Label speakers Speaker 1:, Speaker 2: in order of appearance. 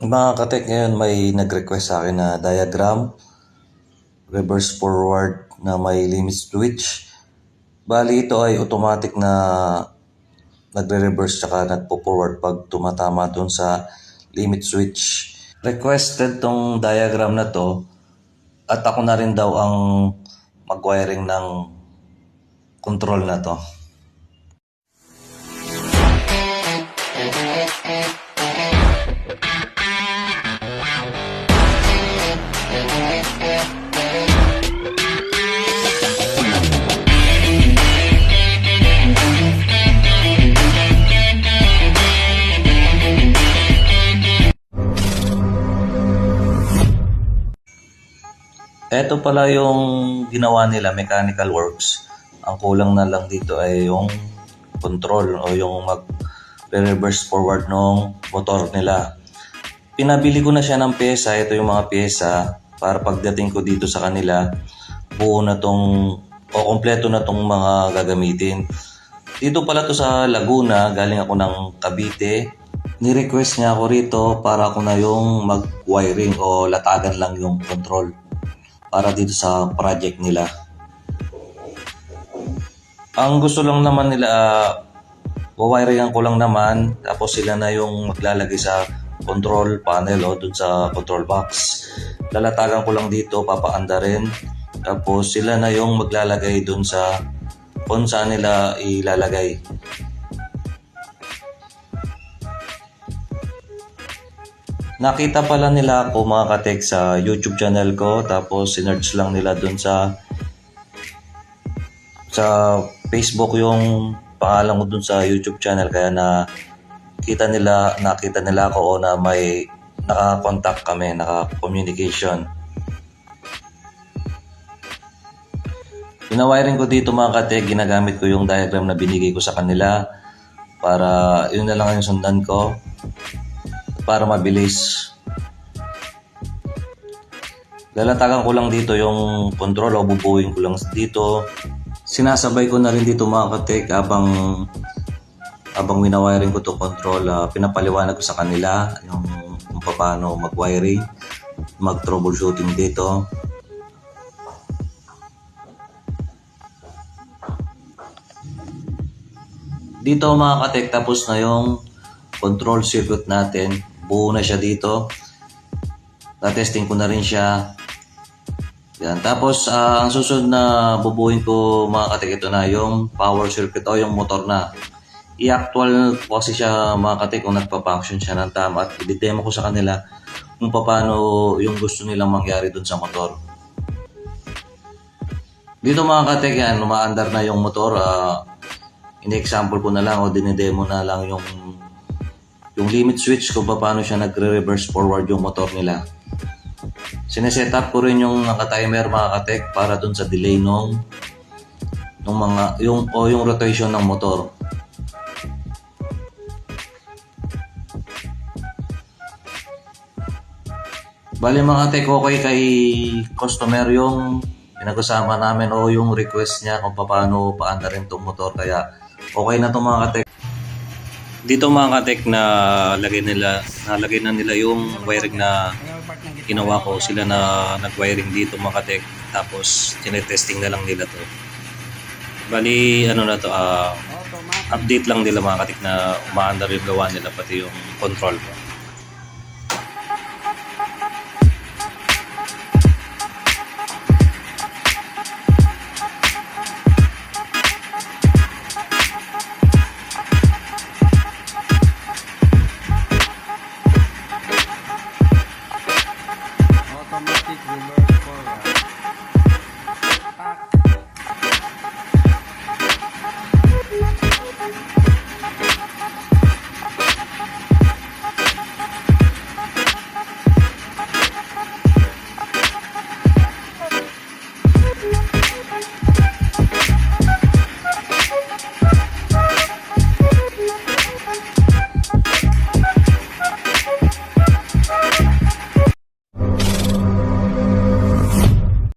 Speaker 1: Mga katek, ngayon may nag-request sa akin na diagram, reverse forward na may limit switch. Bali ito ay automatic na nagre-reverse tsaka nagpo-forward pag tumatama dun sa limit switch. Requested tong diagram na to at ako na rin daw ang mag-wiring ng control na to. Ito pala yung ginawa nila, mechanical works. Ang kulang na lang dito ay yung control o yung mag-reverse forward ng motor nila. Pinabili ko na siya ng pyesa. Ito yung mga pyesa para pagdating ko dito sa kanila, buo na tong o kompleto na tong mga gagamitin. Dito pala to sa Laguna, galing ako ng Cavite. Ni-request niya ako rito para ako na yung mag-wiring o latagan lang yung control para dito sa project nila. Ang gusto lang naman nila, wawiringan ko lang naman, tapos sila na yung maglalagay sa control panel o dun sa control box. Lalatagan ko lang dito, papaanda rin, tapos sila na yung maglalagay dun sa kung saan nila ilalagay. Nakita pala nila ako mga katek sa YouTube channel ko, tapos sinerch lang nila dun sa Facebook yung pangalan ko dun sa YouTube channel, kaya nakita nila ako o na may naka-contact kami, naka-communication. Pinawiring ko dito mga katek, ginagamit ko yung diagram na binigay ko sa kanila para yun na lang yung sundan ko para mabilis. Lalatagan ko lang dito yung control o bubuin ko lang dito. Sinasabay ko na rin dito mga katek habang winawiring ko to control, pinapaliwanag ko sa kanila yung kung paano mag-wiring, mag-troubleshooting dito. Dito mga katek, tapos na yung control circuit natin. Buo na siya dito. Na-testing ko na rin siya. Yan. Tapos ang susunod na bubuhin ko mga katek, ito na yung power circuit o yung motor na. I-actual ko kasi siya mga katek kung nagpa-function siya ng tama at i-demo ko sa kanila kung paano yung gusto nilang mangyari dun sa motor. Dito mga katek, yan, umaandar na yung motor. In-example ko na lang o dinidemo na lang yung limit switch kung paano siya nagre-reverse forward yung motor nila. Sineset up ko rin yung naka-timer mga katek para dun sa delay yung rotation ng motor. Bali mga katek, okay kay customer yung pinag-usama namin o yung request niya kung paano paanda rin itong motor, kaya okay na itong mga katek. Dito mga katek, nalagay na nila yung wiring na ginawa ko. Sila na nag-wiring dito mga katek, tapos tinetesting na lang nila to. Bali ano na to, update lang nila mga katek na umaandar yung gawa nila, pati yung control ko.